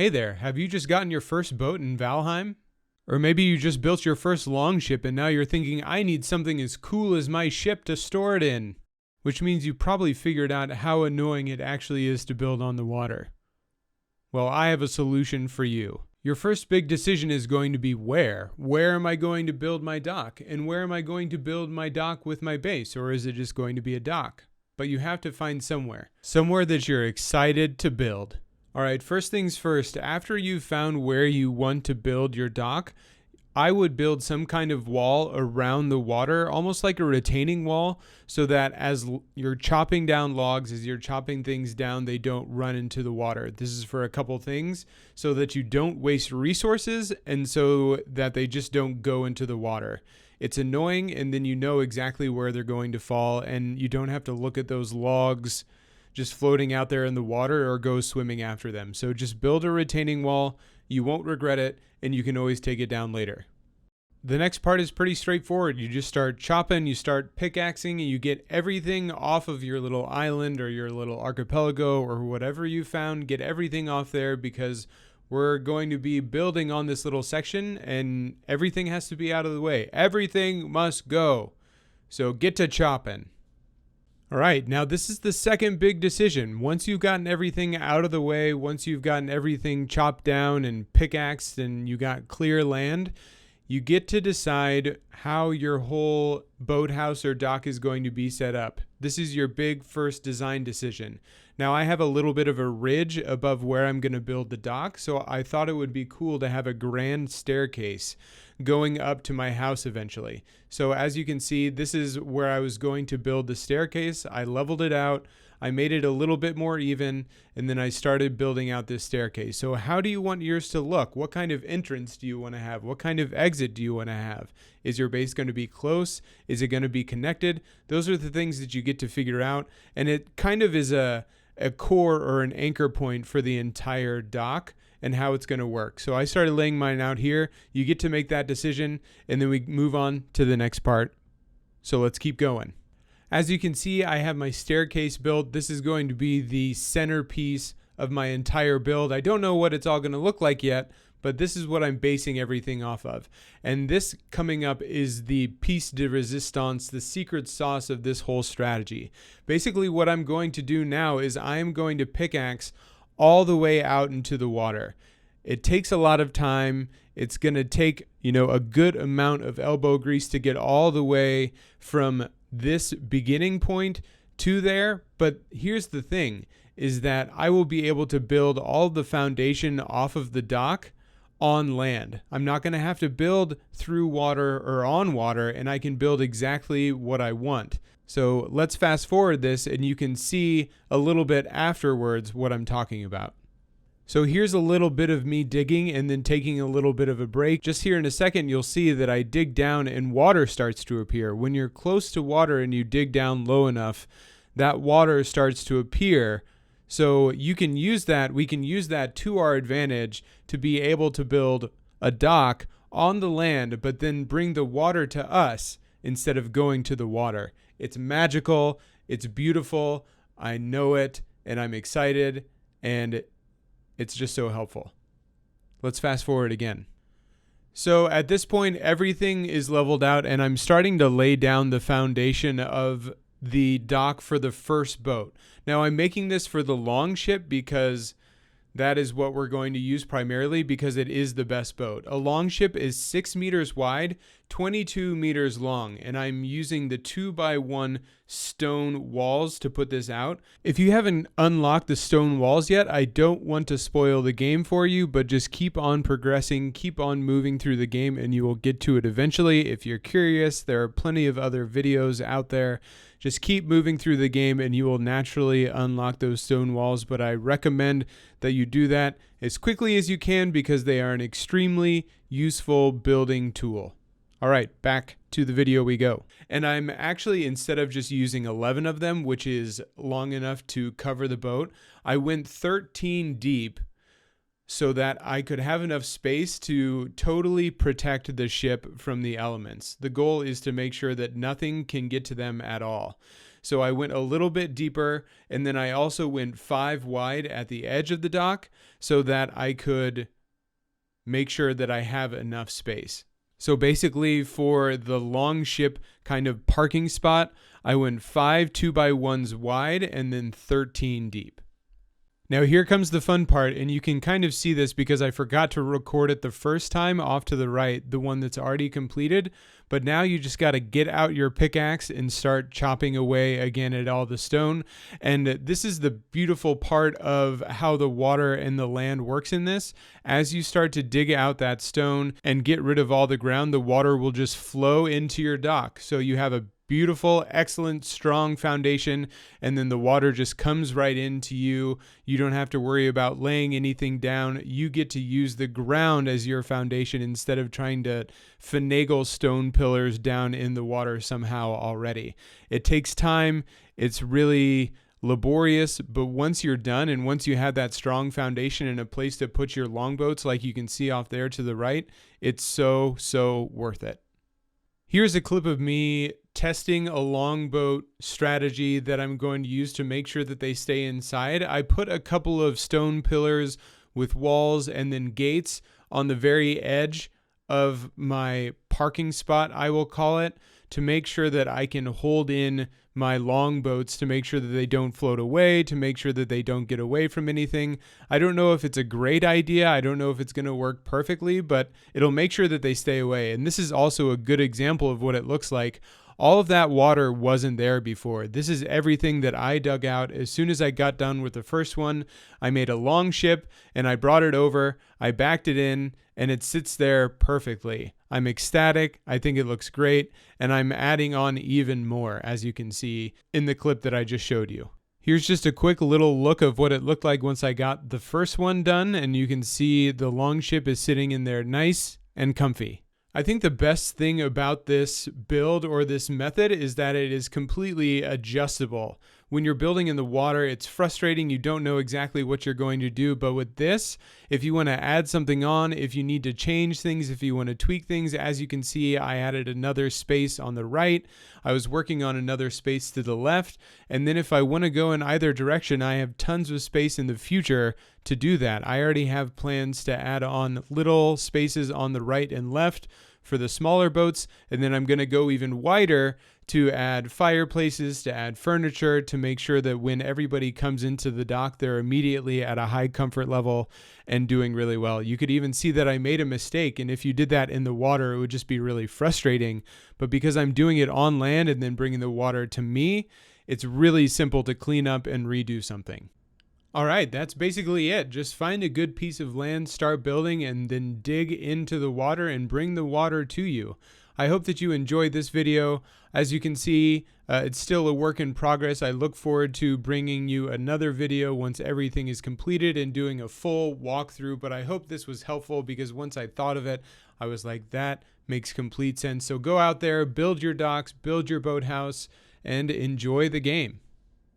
Hey there, have you just gotten your first boat in Valheim? Or maybe you just built your first longship and now you're thinking, I need something as cool as my ship to store it in. Which means you probably figured out how annoying it actually is to build on the water. Well, I have a solution for you. Your first big decision is going to be where. Where am I going to build my dock? And where am I going to build my dock with my base? Or is it just going to be a dock? But you have to find somewhere. Somewhere that you're excited to build. All right, first things first, after you've found where you want to build your dock, I would build some kind of wall around the water, almost like a retaining wall, so that as you're chopping down logs, as you're chopping things down, they don't run into the water. This is for a couple things, so that you don't waste resources and so that they just don't go into the water. It's annoying, and then you know exactly where they're going to fall, and you don't have to look at those logs just floating out there in the water or go swimming after them. So just build a retaining wall. You won't regret it, and you can always take it down later. The next part is pretty straightforward. You just start chopping, you start pickaxing, and you get everything off of your little island or your little archipelago or whatever you found. Get everything off there because we're going to be building on this little section, and everything has to be out of the way. Everything must go. So get to chopping. All right, now this is the second big decision. Once you've gotten everything out of the way, once you've gotten everything chopped down and pickaxed and you got clear land, you get to decide how your whole boathouse or dock is going to be set up. This is your big first design decision. Now I have a little bit of a ridge above where I'm going to build the dock, so I thought it would be cool to have a grand staircase going up to my house eventually. So as you can see, this is where I was going to build the staircase. I leveled it out. I made it a little bit more even, and then I started building out this staircase. So how do you want yours to look? What kind of entrance do you want to have? What kind of exit do you want to have? Is your base going to be close? Is it going to be connected? Those are the things that you get to figure out, and it kind of is a core or an anchor point for the entire dock and how it's going to work. So I started laying mine out here. You get to make that decision, and then we move on to the next part. So let's keep going. As you can see, I have my staircase built. This is going to be the centerpiece of my entire build. I don't know what it's all going to look like yet, but this is what I'm basing everything off of. And this coming up is the piece de resistance, the secret sauce of this whole strategy. Basically, what I'm going to do now is I'm going to pickaxe all the way out into the water. It takes a lot of time. It's going to take, a good amount of elbow grease to get all the way from this beginning point to there. But here's the thing, is that I will be able to build all the foundation off of the dock on land. I'm not going to have to build through water or on water, and I can build exactly what I want. So let's fast forward this and you can see a little bit afterwards what I'm talking about. So here's a little bit of me digging and then taking a little bit of a break. Just here in a second, you'll see that I dig down and water starts to appear. When you're close to water and you dig down low enough, that water starts to appear. So you can use that, we can use that to our advantage to be able to build a dock on the land, but then bring the water to us instead of going to the water. It's magical, it's beautiful, I know it, and I'm excited, and it's just so helpful. Let's fast forward again. So at this point, everything is leveled out, and I'm starting to lay down the foundation of the dock for the first boat. Now I'm making this for the long ship because that is what we're going to use primarily, because it is the best boat. A long ship is 6 meters wide, 22 meters long, and I'm using the 2x1 stone walls to put this out. If you haven't unlocked the stone walls yet, I don't want to spoil the game for you, but just keep on progressing, keep on moving through the game, and you will get to it eventually. If you're curious, there are plenty of other videos out there. Just keep moving through the game and you will naturally unlock those stone walls, but I recommend that you do that as quickly as you can because they are an extremely useful building tool. All right, back to the video we go. And I'm actually, instead of just using 11 of them, which is long enough to cover the boat, I went 13 deep so that I could have enough space to totally protect the ship from the elements. The goal is to make sure that nothing can get to them at all. So I went a little bit deeper, and then I also went 5 wide at the edge of the dock so that I could make sure that I have enough space. So basically, for the long ship kind of parking spot, I went 5 2x1s wide and then 13 deep. Now here comes the fun part, and you can kind of see this because I forgot to record it the first time off to the right, the one that's already completed. But now you just got to get out your pickaxe and start chopping away again at all the stone. And this is the beautiful part of how the water and the land works in this. As you start to dig out that stone and get rid of all the ground, the water will just flow into your dock. So you have a beautiful, excellent, strong foundation, and then the water just comes right into you. You don't have to worry about laying anything down. You get to use the ground as your foundation instead of trying to finagle stone pillars down in the water somehow already. It takes time. It's really laborious, but once you're done and once you have that strong foundation and a place to put your longboats, like you can see off there to the right, it's so worth it. Here's a clip of me testing a longboat strategy that I'm going to use to make sure that they stay inside. I put a couple of stone pillars with walls and then gates on the very edge of my parking spot, I will call it, to make sure that I can hold in my longboats, to make sure that they don't float away, to make sure that they don't get away from anything. I don't know if it's a great idea. I don't know if it's going to work perfectly, but it'll make sure that they stay away. And this is also a good example of what it looks like. All of that water wasn't there before. This is everything that I dug out. As soon as I got done with the first one, I made a long ship and I brought it over. I backed it in and it sits there perfectly. I'm ecstatic. I think it looks great. And I'm adding on even more, as you can see in the clip that I just showed you. Here's just a quick little look of what it looked like once I got the first one done. And you can see the long ship is sitting in there nice and comfy. I think the best thing about this build or this method is that it is completely adjustable. When you're building in the water, it's frustrating. You don't know exactly what you're going to do. But with this, if you want to add something on, if you need to change things, if you want to tweak things, as you can see, I added another space on the right. I was working on another space to the left. And then if I want to go in either direction, I have tons of space in the future to do that. I already have plans to add on little spaces on the right and left for the smaller boats, and then I'm going to go even wider to add fireplaces, to add furniture, to make sure that when everybody comes into the dock, they're immediately at a high comfort level and doing really well. You could even see that I made a mistake, and if you did that in the water, it would just be really frustrating. But because I'm doing it on land and then bringing the water to me, it's really simple to clean up and redo something. All right, that's basically it. Just find a good piece of land, start building, and then dig into the water and bring the water to you. I hope that you enjoyed this video. As you can see, it's still a work in progress. I look forward to bringing you another video once everything is completed and doing a full walkthrough, but I hope this was helpful because once I thought of it, I was like, that makes complete sense. So go out there, build your docks, build your boathouse, and enjoy the game.